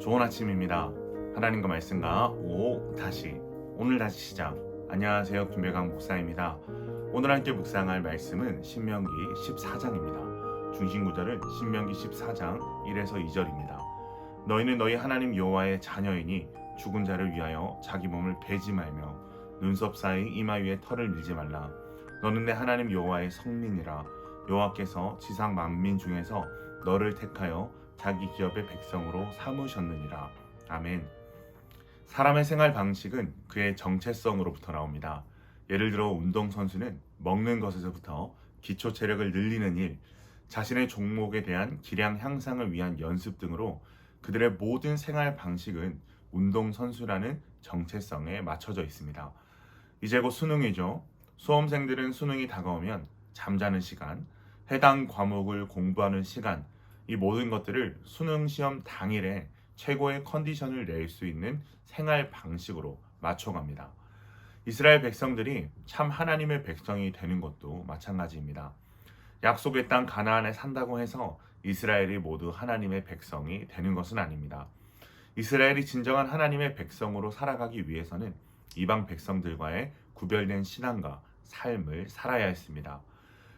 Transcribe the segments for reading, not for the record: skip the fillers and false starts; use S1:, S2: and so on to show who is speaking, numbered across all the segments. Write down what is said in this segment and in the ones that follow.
S1: 좋은 아침입니다. 하나님과 말씀과 오늘 다시 시작. 안녕하세요, 김배강 목사입니다. 오늘 함께 묵상할 말씀은 신명기 14장입니다. 중심 구절은 신명기 14장 1에서 2절입니다. 너희는 너희 하나님 여호와의 자녀이니 죽은 자를 위하여 자기 몸을 베지 말며 눈썹 사이 이마 위에 털을 밀지 말라. 너는 내 하나님 여호와의 성민이라. 여호와께서 지상 만민 중에서 너를 택하여 자기 기업의 백성으로 삼으셨느니라. 아멘. 사람의 생활 방식은 그의 정체성으로부터 나옵니다. 예를 들어 운동선수는 먹는 것에서부터 기초 체력을 늘리는 일, 자신의 종목에 대한 기량 향상을 위한 연습 등으로 그들의 모든 생활 방식은 운동선수라는 정체성에 맞춰져 있습니다. 이제 곧 수능이죠. 수험생들은 수능이 다가오면 잠자는 시간, 해당 과목을 공부하는 시간, 이 모든 것들을 수능 시험 당일에 최고의 컨디션을 낼 수 있는 생활 방식으로 맞춰갑니다. 이스라엘 백성들이 참 하나님의 백성이 되는 것도 마찬가지입니다. 약속의 땅 가나안에 산다고 해서 이스라엘이 모두 하나님의 백성이 되는 것은 아닙니다. 이스라엘이 진정한 하나님의 백성으로 살아가기 위해서는 이방 백성들과의 구별된 신앙과 삶을 살아야 했습니다.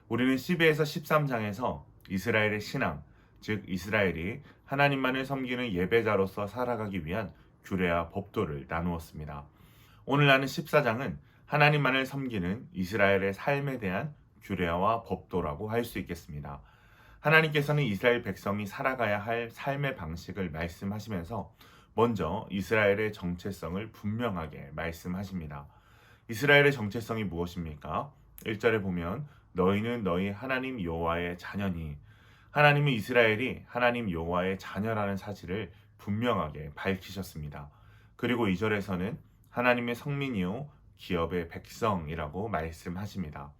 S1: 우리는 12에서 13장에서 이스라엘의 신앙, 즉 이스라엘이 하나님만을 섬기는 예배자로서 살아가기 위한 규례와 법도를 나누었습니다. 오늘 나는 14장은 하나님만을 섬기는 이스라엘의 삶에 대한 규례와 법도라고 할 수 있겠습니다. 하나님께서는 이스라엘 백성이 살아가야 할 삶의 방식을 말씀하시면서 먼저 이스라엘의 정체성을 분명하게 말씀하십니다. 이스라엘의 정체성이 무엇입니까? 1절에 보면 너희는 너희 하나님 여호와의 자녀니, 하나님은 이스라엘이 하나님 여호와의 자녀라는 사실을 분명하게 밝히셨습니다. 그리고 2절에서는 하나님의 성민이요 기업의 백성이라고 말씀하십니다.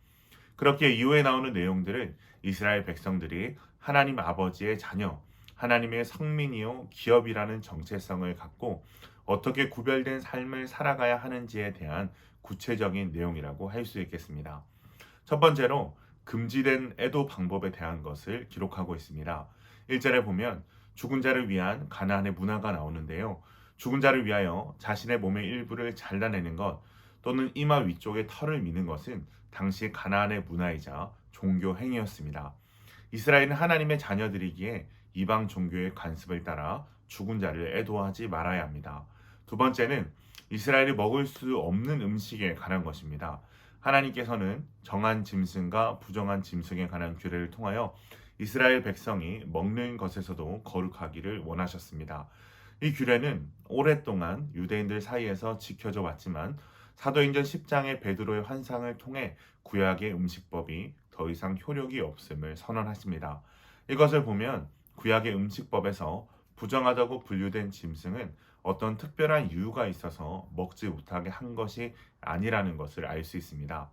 S1: 그렇게 이후에 나오는 내용들은 이스라엘 백성들이 하나님 아버지의 자녀, 하나님의 성민이요 기업이라는 정체성을 갖고 어떻게 구별된 삶을 살아가야 하는지에 대한 구체적인 내용이라고 할 수 있겠습니다. 첫 번째로 금지된 애도 방법에 대한 것을 기록하고 있습니다. 1절에 보면 죽은 자를 위한 가나안의 문화가 나오는데요. 죽은 자를 위하여 자신의 몸의 일부를 잘라내는 것 또는 이마 위쪽에 털을 미는 것은 당시 가나안의 문화이자 종교 행위였습니다. 이스라엘은 하나님의 자녀들이기에 이방 종교의 관습을 따라 죽은 자를 애도하지 말아야 합니다. 두 번째는 이스라엘이 먹을 수 없는 음식에 관한 것입니다. 하나님께서는 정한 짐승과 부정한 짐승에 관한 규례를 통하여 이스라엘 백성이 먹는 것에서도 거룩하기를 원하셨습니다. 이 규례는 오랫동안 유대인들 사이에서 지켜져 왔지만 사도행전 10장의 베드로의 환상을 통해 구약의 음식법이 더 이상 효력이 없음을 선언하십니다. 이것을 보면 구약의 음식법에서 부정하다고 분류된 짐승은 어떤 특별한 이유가 있어서 먹지 못하게 한 것이 아니라는 것을 알 수 있습니다.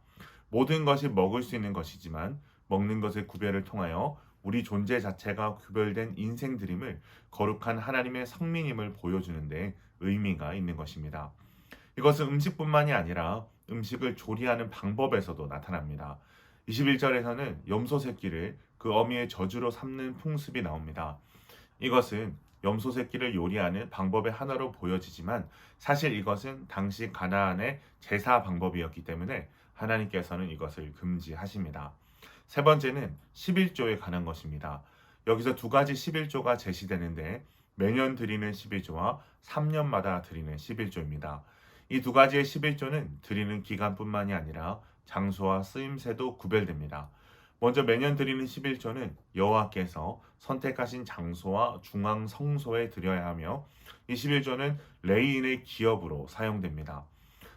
S1: 모든 것이 먹을 수 있는 것이지만 먹는 것의 구별을 통하여 우리 존재 자체가 구별된 인생들임을 거룩한 하나님의 성민임을 보여주는 데 의미가 있는 것입니다. 이것은 음식뿐만이 아니라 음식을 조리하는 방법에서도 나타납니다. 21절에서는 염소 새끼를 그 어미의 저주로 삼는 풍습이 나옵니다. 이것은 염소 새끼를 요리하는 방법의 하나로 보여지지만 사실 이것은 당시 가나안의 제사 방법이었기 때문에 하나님께서는 이것을 금지하십니다. 세 번째는 11조에 관한 것입니다. 여기서 두 가지 11조가 제시되는데 매년 드리는 11조와 3년마다 드리는 11조입니다. 이 두 가지의 11조는 드리는 기간뿐만이 아니라 장소와 쓰임새도 구별됩니다. 먼저 매년 드리는 11조는 여호와께서 선택하신 장소와 중앙 성소에 드려야 하며 이 11조는 레위인의 기업으로 사용됩니다.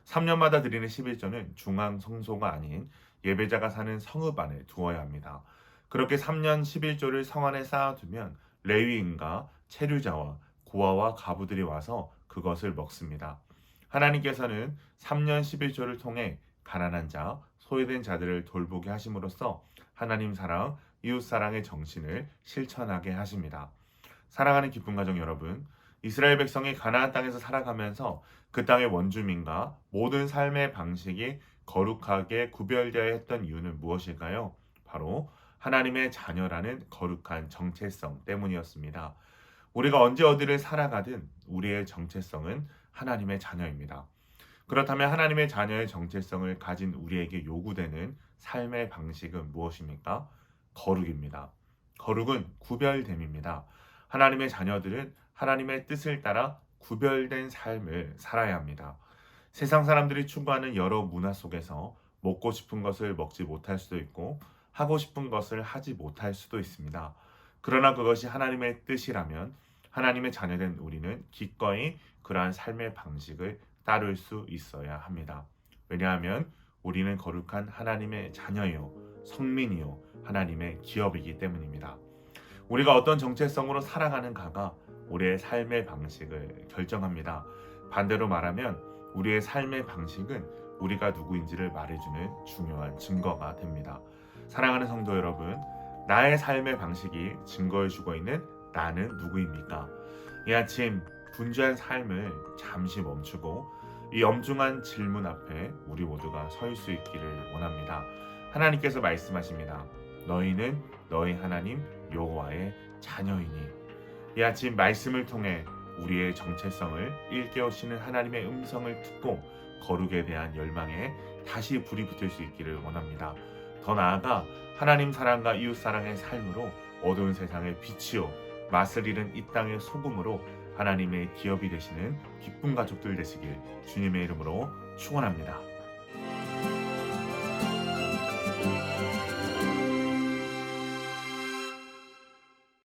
S1: 3년마다 드리는 11조는 중앙 성소가 아닌 예배자가 사는 성읍 안에 두어야 합니다. 그렇게 3년 11조를 성 안에 쌓아두면 레위인과 체류자와 고아와 가부들이 와서 그것을 먹습니다. 하나님께서는 3년 11조를 통해 가난한 자, 소외된 자들을 돌보게 하심으로써 하나님 사랑, 이웃 사랑의 정신을 실천하게 하십니다. 사랑하는 기쁨 가정 여러분, 이스라엘 백성이 가나안 땅에서 살아가면서 그 땅의 원주민과 모든 삶의 방식이 거룩하게 구별되어야 했던 이유는 무엇일까요? 바로 하나님의 자녀라는 거룩한 정체성 때문이었습니다. 우리가 언제 어디를 살아가든 우리의 정체성은 하나님의 자녀입니다. 그렇다면 하나님의 자녀의 정체성을 가진 우리에게 요구되는 삶의 방식은 무엇입니까? 거룩입니다. 거룩은 구별됨입니다. 하나님의 자녀들은 하나님의 뜻을 따라 구별된 삶을 살아야 합니다. 세상 사람들이 추구하는 여러 문화 속에서 먹고 싶은 것을 먹지 못할 수도 있고 하고 싶은 것을 하지 못할 수도 있습니다. 그러나 그것이 하나님의 뜻이라면 하나님의 자녀된 우리는 기꺼이 그러한 삶의 방식을 따를 수 있어야 합니다. 왜냐하면 우리는 거룩한 하나님의 자녀요, 성민이요, 하나님의 기업이기 때문입니다. 우리가 어떤 정체성으로 살아가는가가 우리의 삶의 방식을 결정합니다. 반대로 말하면 우리의 삶의 방식은 우리가 누구인지를 말해주는 중요한 증거가 됩니다. 사랑하는 성도 여러분, 나의 삶의 방식이 증거해주고 있는 나는 누구입니까? 이 아침 분주한 삶을 잠시 멈추고 이 엄중한 질문 앞에 우리 모두가 설 수 있기를 원합니다. 하나님께서 말씀하십니다. 너희는 너희 하나님 여호와의 자녀이니. 이 아침 말씀을 통해 우리의 정체성을 일깨우시는 하나님의 음성을 듣고 거룩에 대한 열망에 다시 불이 붙을 수 있기를 원합니다. 더 나아가 하나님 사랑과 이웃 사랑의 삶으로 어두운 세상의 빛이요 맛을 잃은 이 땅의 소금으로 하나님의 기업이 되시는 기쁜 가족들 되시길 주님의 이름으로 축원합니다.